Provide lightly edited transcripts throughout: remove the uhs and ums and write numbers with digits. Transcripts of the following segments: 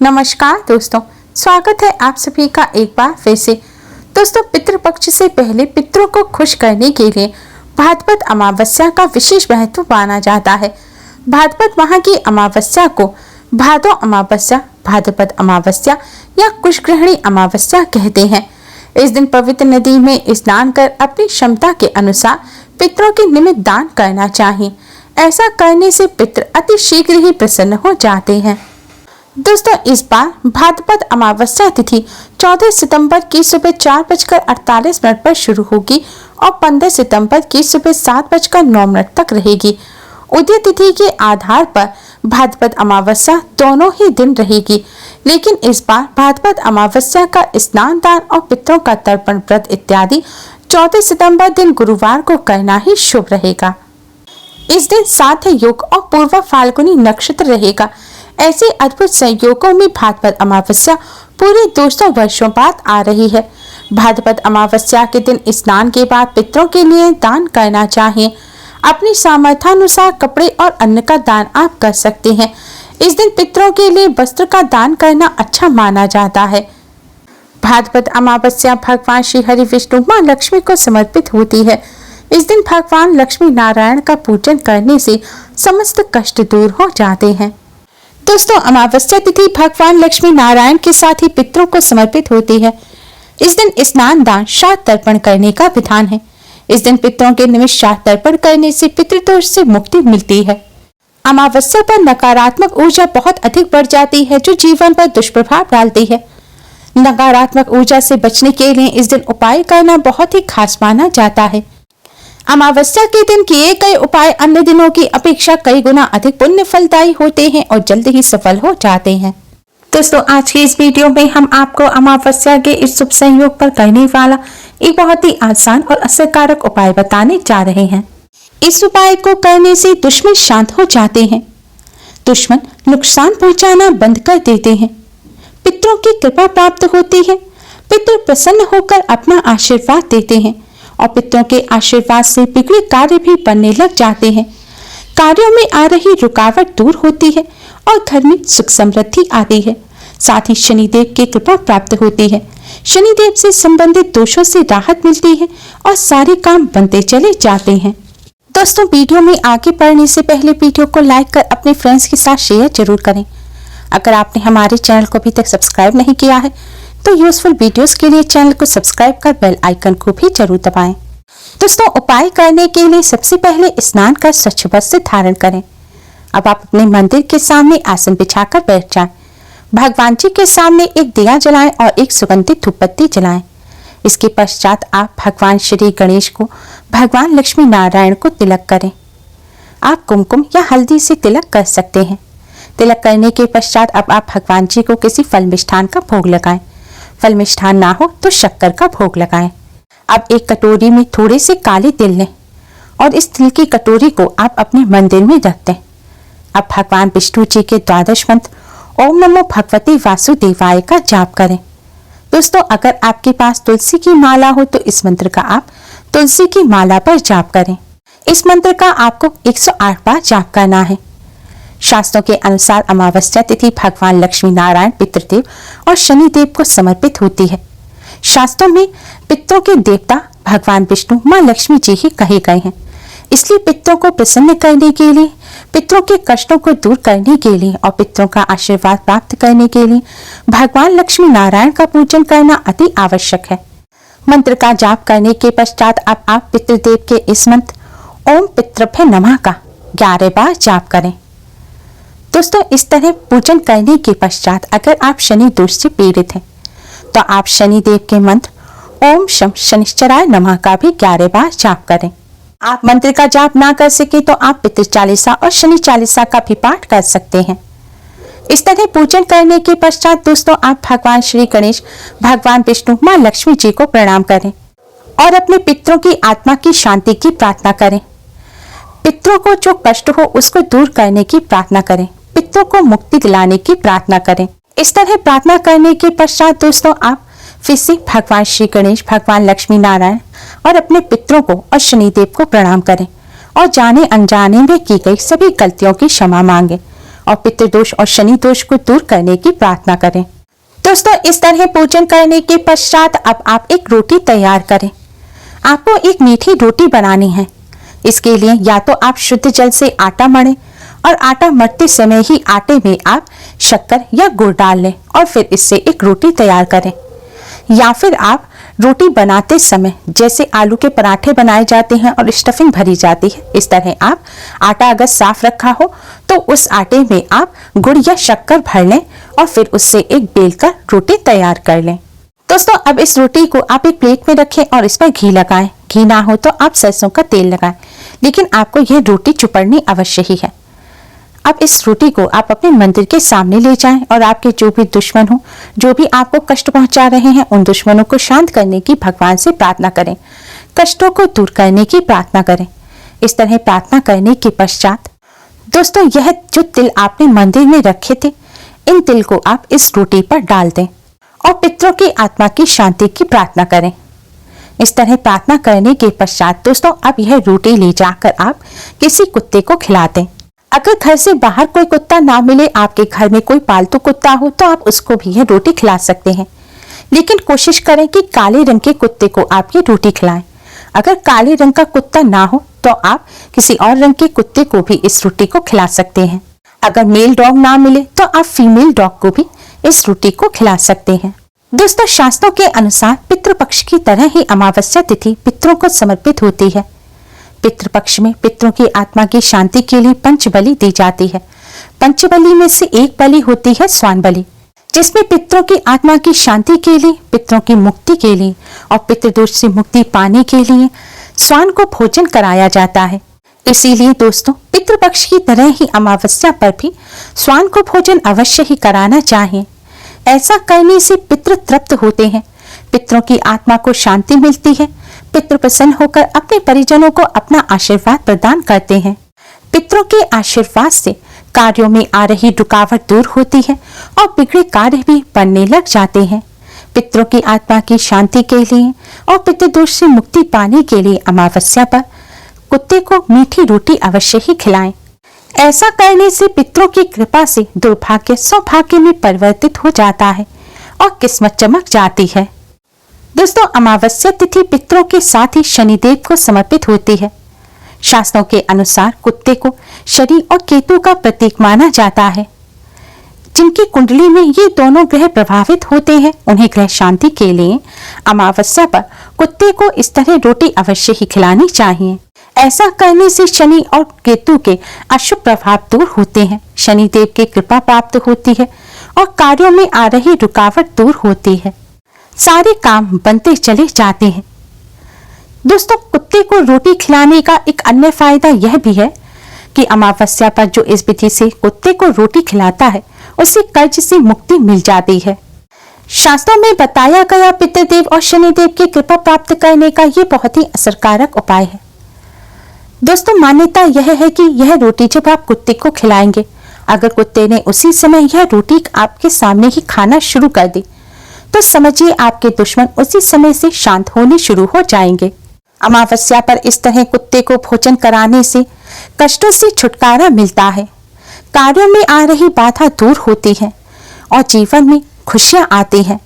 नमस्कार दोस्तों, स्वागत है आप सभी का एक बार फिर से। दोस्तों, पितृपक्ष से पहले पितरों को खुश करने के लिए भाद्रपद अमावस्या का विशेष महत्व माना जाता है। भाद्रपद माह की अमावस्या को भादो अमावस्या, भाद्रपद अमावस्या या कुशग्रहणी अमावस्या कहते हैं। इस दिन पवित्र नदी में स्नान कर अपनी क्षमता के अनुसार पितरों के निमित्त दान करना चाहिए। ऐसा करने से पितर अति शीघ्र ही प्रसन्न हो जाते हैं। दोस्तों, इस बार भाद्रपद अमावस्या तिथि 14 सितंबर की सुबह 4:48 पर शुरू होगी और 15 सितंबर की सुबह 7:09 तक रहेगी। उदय तिथि के आधार पर भाद्रपद अमावस्या दोनों ही दिन रहेगी, लेकिन इस बार भाद्रपद अमावस्या का स्नान दान और पितरों का तर्पण व्रत इत्यादि 14 सितंबर दिन गुरुवार को करना ही शुभ रहेगा। इस दिन साथ योग और पूर्व फाल्गुनी नक्षत्र रहेगा। ऐसे अद्भुत संयोगों में भाद्रपद अमावस्या पूरे 200 वर्षों बाद आ रही है। भाद्रपद अमावस्या के दिन स्नान के बाद पितरों के लिए दान करना चाहिए। अपनी सामर्थ्यानुसार कपड़े और अन्न का दान आप कर सकते हैं। इस दिन पितरों के लिए वस्त्र का दान करना अच्छा माना जाता है। भाद्रपद अमावस्या भगवान श्री हरि विष्णु मां लक्ष्मी को समर्पित होती है। इस दिन भगवान लक्ष्मी नारायण का पूजन करने से समस्त कष्ट दूर हो जाते हैं। दोस्तों, अमावस्या तिथि भगवान लक्ष्मी नारायण के साथ ही पितरों को समर्पित होती है। इस दिन स्नान दान श्राद्ध तर्पण करने का विधान है। इस दिन पितरों के निमित्त श्राद्ध तर्पण करने से पितृदोष से मुक्ति मिलती है। अमावस्या पर नकारात्मक ऊर्जा बहुत अधिक बढ़ जाती है, जो जीवन पर दुष्प्रभाव डालती है। नकारात्मक ऊर्जा से बचने के लिए इस दिन उपाय करना बहुत ही खास माना जाता है। अमावस्या के दिन किए गए उपाय अन्य दिनों की अपेक्षा कई गुना अधिक पुण्य फलदायी होते हैं और जल्द ही सफल हो जाते हैं। दोस्तों, आज की इस वीडियो में हम आपको अमावस्या के इस शुभ संयोग पर करने वाला एक बहुत ही आसान और असरकारक उपाय बताने जा रहे हैं। इस उपाय को करने से दुश्मन शांत हो जाते हैं, दुश्मन नुकसान पहुंचाना बंद कर देते हैं, पितरों की कृपा प्राप्त होती है, पितर प्रसन्न होकर अपना आशीर्वाद देते हैं और पितरों के आशीर्वाद से बिगड़े कार्य भी बनने लग जाते हैं। कार्यों में आ रही रुकावट दूर होती है और घर में सुख समृद्धि आती है। साथ ही शनिदेव की कृपा प्राप्त होती है। शनिदेव से संबंधित दोषों से राहत मिलती है और सारे काम बनते चले जाते हैं। दोस्तों, वीडियो में आगे बढ़ने से पहले वीडियो को लाइक कर अपने फ्रेंड्स के साथ शेयर जरूर करें। अगर आपने हमारे चैनल को अभी तक सब्सक्राइब नहीं किया है तो यूजफुल वीडियोस के लिए चैनल को सब्सक्राइब कर बेल आइकन को भी जरूर दबाएं। दोस्तों, उपाय करने के लिए सबसे पहले स्नान कर स्वच्छ वस्त्र धारण करें। अब आप अपने मंदिर के सामने आसन बिछाकर बैठ जाएं। भगवान जी के सामने एक दिया जलाएं और एक सुगंधित धूपबत्ती जलाएं। इसके पश्चात आप भगवान श्री गणेश को, भगवान लक्ष्मी नारायण को तिलक करें। आप कुमकुम या हल्दी से तिलक कर सकते हैं। तिलक करने के पश्चात अब आप भगवान जी को किसी फल मिष्ठान का भोग लगाएं। फल मिष्ठान ना हो तो शक्कर का भोग लगाएं। अब एक कटोरी में थोड़े से काले तिल लें और इस तिल की कटोरी को आप अपने मंदिर में रख दें। अब भगवान विष्णु जी के द्वादश मंत्र ओम नमो भगवते वासुदेवाय का जाप करें। दोस्तों, अगर आपके पास तुलसी की माला हो तो इस मंत्र का आप तुलसी की माला पर जाप करें। इस मंत्र का आपको 108 बार जाप करना है। शास्त्रों के अनुसार अमावस्या तिथि भगवान लक्ष्मी नारायण, पितृदेव और शनिदेव को समर्पित होती है। शास्त्रों में पितरों के देवता भगवान विष्णु मां लक्ष्मी जी ही कहे गए हैं। इसलिए पितरों को प्रसन्न करने के लिए, पितरों के कष्टों को दूर करने के लिए और पितरों का आशीर्वाद प्राप्त करने के लिए भगवान लक्ष्मी नारायण का पूजन करना अति आवश्यक है। मंत्र का जाप करने के पश्चात अब आप पितृदेव के इस मंत्र ओम पितृभ्य नमः का 11 बार जाप करें। दोस्तों, इस तरह पूजन करने के पश्चात अगर आप शनि दोष से पीड़ित हैं तो आप शनिदेव के मंत्र ओम शम शनिश्चराय नमः का भी 11 बार जाप करें। आप मंत्र का जाप ना कर सके तो आप पितृ चालीसा और शनि चालीसा का भी पाठ कर सकते हैं। इस तरह पूजन करने के पश्चात दोस्तों, आप भगवान श्री गणेश, भगवान विष्णु, मां लक्ष्मी जी को प्रणाम करें और अपने पितरों की आत्मा की शांति की प्रार्थना करें। पितरों को जो कष्ट हो उसको दूर करने की प्रार्थना करें। पितरों को मुक्ति दिलाने की प्रार्थना करें। इस तरह प्रार्थना करने के पश्चात दोस्तों, आप फिर से भगवान श्री गणेश, भगवान लक्ष्मी नारायण और अपने पितरों को और शनिदेव को प्रणाम करें और जाने अनजाने में की गई सभी गलतियों की क्षमा मांगे और पितृदोष और शनि दोष को दूर करने की प्रार्थना करें। दोस्तों, इस तरह पूजन करने के पश्चात अब आप एक रोटी तैयार करें। आपको एक मीठी रोटी बनानी है। इसके लिए या तो आप शुद्ध जल से आटा मढ़ें और आटा मढ़ते समय ही आटे में आप शक्कर या गुड़ डाल लें और फिर इससे एक रोटी तैयार करें। या फिर आप रोटी बनाते समय जैसे आलू के पराठे बनाए जाते हैं और स्टफिंग भरी जाती है, इस तरह आप आटा अगर साफ रखा हो तो उस आटे में आप गुड़ या शक्कर भर लें और फिर उससे एक बेलकर रोटी तैयार कर लें। दोस्तों, अब इस रोटी को आप एक प्लेट में रखें और इस पर घी लगाएं। घी ना हो तो आप सरसों का तेल लगाएं, लेकिन आपको यह रोटी चुपड़नी अवश्य ही है। अब इस रोटी को आप अपने मंदिर के सामने ले जाएं और आपके जो भी दुश्मन हो, जो भी आपको कष्ट पहुंचा रहे हैं, उन दुश्मनों को शांत करने की भगवान से प्रार्थना करें, कष्टों को दूर करने की प्रार्थना करें। इस तरह प्रार्थना करने के पश्चात दोस्तों, यह जो तिल आपने मंदिर में रखे थे, इन तिल को आप इस रोटी पर डाल दें और पितरों की आत्मा की शांति की प्रार्थना करें। इस तरह प्रार्थना करने के पश्चात दोस्तों, अब यह रोटी ले जाकर आप किसी कुत्ते को खिला दें। अगर घर से बाहर कोई कुत्ता ना मिले, आपके घर में कोई पालतू कुत्ता हो, तो आप उसको भी यह रोटी खिला सकते हैं। लेकिन कोशिश करें कि काले रंग के कुत्ते को आप ये रोटी खिलाएं। अगर काले रंग का कुत्ता ना हो तो आप किसी और रंग के कुत्ते को भी इस रोटी को खिला सकते हैं। अगर मेल डॉग ना मिले तो आप फीमेल डॉग को भी इस रोटी को खिला सकते हैं। दोस्तों, शास्त्रों के अनुसार पितृपक्ष की तरह ही अमावस्या तिथि पितरों को समर्पित होती है। पितृपक्ष में पितरों की आत्मा की शांति के लिए पंचबलि दी जाती है। पंचबलि में से एक बलि होती है स्वान बलि, जिसमें पितरों की आत्मा की शांति के लिए, पितरों की मुक्ति के लिए और पितृदोष से मुक्ति पाने के लिए स्वान को भोजन कराया जाता है। इसीलिए दोस्तों, पितृपक्ष की तरह ही अमावस्या पर भी स्वान को भोजन अवश्य ही कराना चाहिए। ऐसा करने से पितृ तृप्त होते हैं, पितरों की आत्मा को शांति मिलती है। पितृ प्रसन्न होकर अपने परिजनों को अपना आशीर्वाद प्रदान करते हैं। पितरों के आशीर्वाद से कार्यों में आ रही रुकावट दूर होती है और बिगड़े कार्य भी बनने लग जाते हैं। पितरों की आत्मा की शांति के लिए और पितृदोष से मुक्ति पाने के लिए अमावस्या पर कुत्ते को मीठी रोटी अवश्य ही खिलाएं। ऐसा करने से पितरों की कृपा से दुर्भाग्य सौभाग्य में परिवर्तित हो जाता है और किस्मत चमक जाती है। दोस्तों, अमावस्या तिथि पितरों के साथ ही शनिदेव को समर्पित होती है। शास्त्रों के अनुसार कुत्ते को शनि और केतु का प्रतीक माना जाता है। जिनकी कुंडली में ये दोनों ग्रह प्रभावित होते हैं, उन्हें ग्रह शांति के लिए अमावस्या पर कुत्ते को इस तरह रोटी अवश्य ही खिलानी चाहिए। ऐसा करने से शनि और केतु के अशुभ प्रभाव दूर होते हैं, शनिदेव की कृपा प्राप्त होती है और कार्यों में आ रही रुकावट दूर होती है, सारे काम बनते चले जाते हैं। दोस्तों, कुत्ते को रोटी खिलाने का एक अन्य फायदा यह भी है कि अमावस्या पर जो इस विधि से कुत्ते को रोटी खिलाता है, उसे कर्ज से मुक्ति मिल जाती है। शास्त्रों में बताया गया पितृदेव और शनिदेव की कृपा प्राप्त करने का ये बहुत ही असरकारक उपाय है। दोस्तों, मान्यता यह है कि यह रोटी जब आप कुत्ते को खिलाएंगे, अगर कुत्ते ने उसी समय यह रोटी आपके सामने ही खाना शुरू कर दी, तो समझिए आपके दुश्मन उसी समय से शांत होने शुरू हो जाएंगे। अमावस्या पर इस तरह कुत्ते को भोजन कराने से कष्टों से छुटकारा मिलता है, कार्यों में आ रही बाधा दूर होती है और जीवन में खुशियां आती हैं।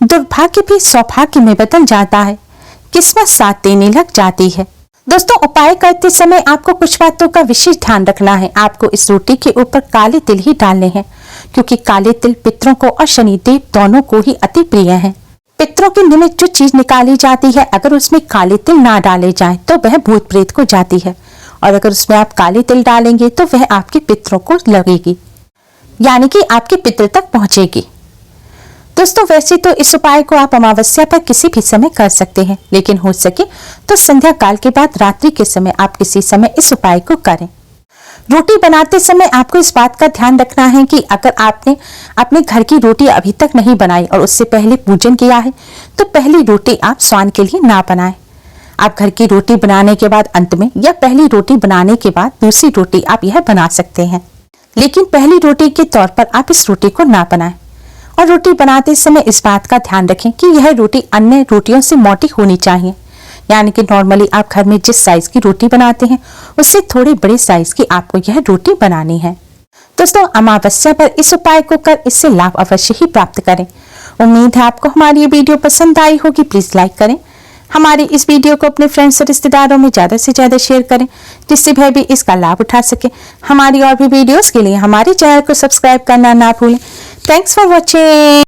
दुर्भाग्य भी सौभाग्य में बदल जाता है, किस्मत साथ देने लग जाती है। दोस्तों, उपाय करते समय आपको कुछ बातों का विशेष ध्यान रखना है। आपको इस रोटी के ऊपर काले तिल ही डालने हैं, क्योंकि काले तिल पितरों को और शनिदेव दोनों को ही अति प्रिय हैं। पितरों के निमित्त जो चीज निकाली जाती है, अगर उसमें काले तिल ना डाले जाएं तो वह भूत प्रेत को जाती है, और अगर उसमें आप काले तिल डालेंगे तो वह आपके पितरों को लगेगी, यानी कि आपके पितृ तक पहुंचेगी। दोस्तों, वैसे तो इस उपाय को आप अमावस्या पर किसी भी समय कर सकते हैं, लेकिन हो सके तो संध्या काल के बाद रात्रि के समय आप किसी समय इस उपाय को करें। रोटी बनाते समय आपको इस बात का ध्यान रखना है कि अगर आपने अपने घर की रोटी अभी तक नहीं बनाई और उससे पहले पूजन किया है, तो पहली रोटी आप स्वान के लिए ना बनाएं। आप घर की रोटी बनाने के बाद अंत में या पहली रोटी बनाने के बाद दूसरी रोटी आप यह बना सकते हैं, लेकिन पहली रोटी के तौर पर आप इस रोटी को ना बनाएं। और रोटी बनाते समय इस बात का ध्यान रखें कि यह रोटी अन्य रोटियों से मोटी होनी चाहिए, यानी कि नॉर्मली आप घर में जिस साइज की रोटी बनाते हैं उससे थोड़े बड़े साइज की आपको यह रोटी बनानी है। दोस्तों अमावस्या पर इस उपाय को कर इससे लाभ अवश्य ही प्राप्त करें। उम्मीद है आपको हमारी ये वीडियो पसंद आई होगी। प्लीज लाइक करें, हमारी इस वीडियो को अपने फ्रेंड्स और रिश्तेदारों में ज्यादा से ज्यादा शेयर करें, जिससे वह भी इसका लाभ उठा सके। हमारी और भी वीडियोस के लिए हमारे चैनल को सब्सक्राइब करना ना भूलें। Thanks for watching.